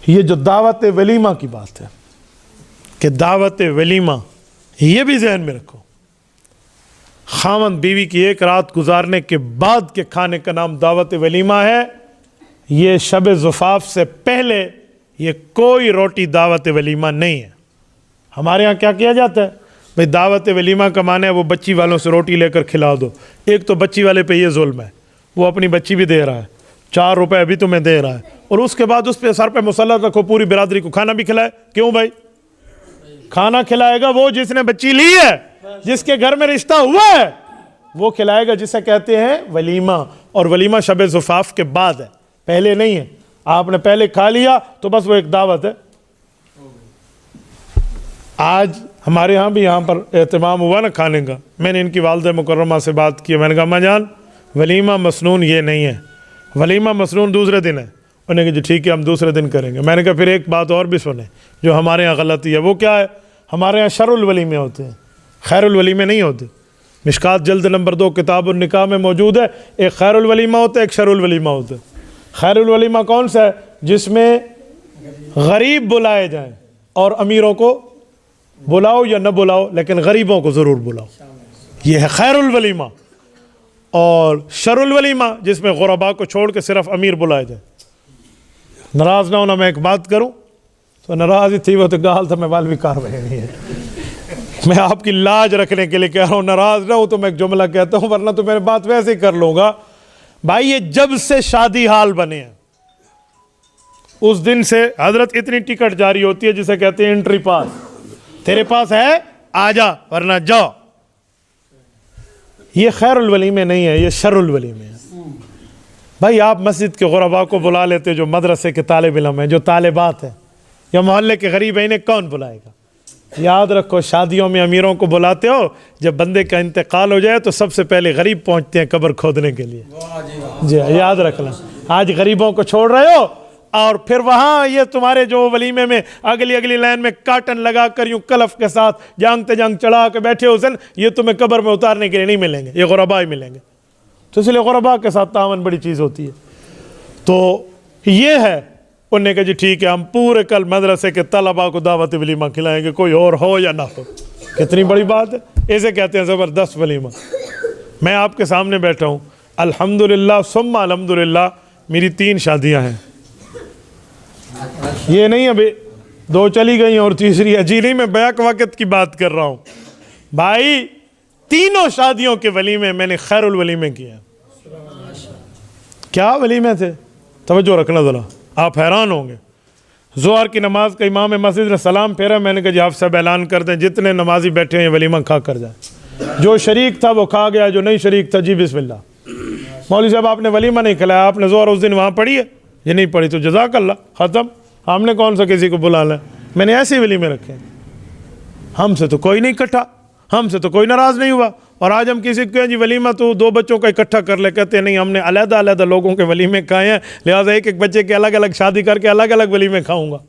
ये जो दावत वलीमा की बात है कि दावत वलीमा, ये भी जहन में रखो। खामन बीवी की एक रात गुजारने के बाद के खाने का नाम दावत वलीमा है। ये शब ज़ुफ़ाफ़ से पहले ये कोई रोटी दावत वलीमा नहीं है। हमारे यहाँ क्या किया जाता है भाई, दावत वलीमा का माने है वो बच्ची वालों से रोटी लेकर खिला दो। एक तो बच्ची वाले पे ये जुल्म है, वो अपनी बच्ची भी दे रहा है, 4 रुपए अभी तुम्हें दे रहा है, और उसके बाद उस पर सर पे मुसल्लत रखो पूरी बिरादरी को खाना भी खिलाए। क्यों भाई? खाना खिलाएगा वो जिसने बच्ची ली है, जिसके घर में रिश्ता हुआ है, वो खिलाएगा, जिसे कहते हैं वलीमा। और वलीमा शब ज़ुफ़ाफ़ के बाद है, पहले नहीं है। आपने पहले खा लिया तो बस वो एक दावत है। आज हमारे यहाँ भी यहाँ पर एहतमाम हुआ ना खाने का। मैंने इनकी वालिदा मुकर्रमा से बात की, मैंने कहा अम्मा जान वलीमा मसनून ये नहीं है, वलीमा मसनून दूसरे दिन है। उन्होंने कहा जी ठीक है हम दूसरे दिन करेंगे। मैंने कहा फिर एक बात और भी सुने जो हमारे यहाँ गलती है। वो क्या है? हमारे यहाँ शरुल वलीमे होते हैं, खैरुल वलीमे नहीं होते। मिशकात जल्द नंबर 2 किताबुन निकाह में मौजूद है। एक खैरुल वलीमा होता है, एक शरुल वलीमा होता है। खैरुल वलीमा कौन सा है? जिसमें गरीब बुलाए जाएं, और अमीरों को बुलाओ या न बुलाओ लेकिन गरीबों को ज़रूर बुलाओ, ये है खैरुल वलीमा। और शरुल वलीमा जिसमें गुरबा को छोड़ के सिर्फ अमीर बुलाए जाए। नाराज़ ना होना, मैं एक बात करूं तो नाराज़ ही थी वो तो गाल था, मैं वाल भी कार्रवाई नहीं है। मैं आपकी लाज रखने के लिए कह रहा हूँ, नाराज़ ना हो तो मैं एक जुमला कहता हूँ, वरना तो मेरी बात वैसे ही कर लूँगा। भाई ये जब से शादी हाल बने हैं उस दिन से हजरत इतनी टिकट जारी होती है जिसे कहते हैं एंट्री पास। तेरे पास है आजा वरना जाओ। ये खैरुल वलीमे नहीं है, ये शरुल वलीमे है। भाई आप मस्जिद के गुरबा को बुला लेते जो मदरसे के तालिब इल्म हैं, जो तालिबात हैं, या मोहल्ले के गरीब हैं, इन्हें कौन बुलाएगा? याद रखो शादियों में अमीरों को बुलाते हो, जब बंदे का इंतकाल हो जाए तो सबसे पहले गरीब पहुंचते हैं कब्र खोदने के लिए। जी याद रखना, आज गरीबों को छोड़ रहे हो और फिर वहाँ ये तुम्हारे जो वलीमे में अगली लाइन में काटन लगा कर यूँ कलफ के साथ जांग ते जांग चढ़ा के बैठे हुसैन, ये तुम्हें कब्र में उतारने के लिए नहीं मिलेंगे, ये गुरबा ही मिलेंगे। तो इसलिए गुरबा के साथ तावन बड़ी चीज़ होती है। तो ये है, उन्होंने कहा जी ठीक है हम पूरे कल मदरसे के तलबा को दावत वलीमा खिलाएंगे, कोई और हो या ना हो। कितनी बड़ी बात है, इसे कहते हैं ज़बरदस्त वलीमा। मैं आपके सामने बैठा हूँ, अल्हम्दुलिल्लाह सुम्मा अल्हम्दुलिल्लाह मेरी 3 शादियाँ हैं। ये नहीं अभी 2 चली गई और तीसरी है, जी नहीं, मैं बैक वक़्त की बात कर रहा हूँ। भाई 3 शादियों के वलीमे मैंने खैरुल वलीमे किया। क्या वलीमे थे? तवज्जो रखना ज़रा, आप हैरान होंगे। ज़ोहर की नमाज का इमाम मस्जिद ने सलाम फेरा, मैंने कहा जी आप सब ऐलान कर दें जितने नमाजी बैठे हैं वलीमा खा कर जाए। जो शरीक था वो खा गया, जो नहीं शरीक था जी बिस्मिल्लाह। मौलवी साहब आपने वलीमा नहीं खिलाया, आपने ज़ोहर उस दिन वहाँ पढ़ी है? ये नहीं पढ़ी तो जज़ाकल्लाह, ख़त्म। हमने कौन सा किसी को बुलाना है? मैंने ऐसे वलीमे रखे हैं। हमसे तो कोई नहीं कटा, हमसे तो कोई नाराज़ नहीं हुआ। और आज हम किसी को कहें जी वलीमा तो 2 बच्चों का इकट्ठा कर ले, कहते हैं नहीं हमने अलग-अलग लोगों के वलीमे खाए हैं, लिहाजा एक बच्चे के अलग अलग शादी करके अलग अलग वलीमे खाऊंगा।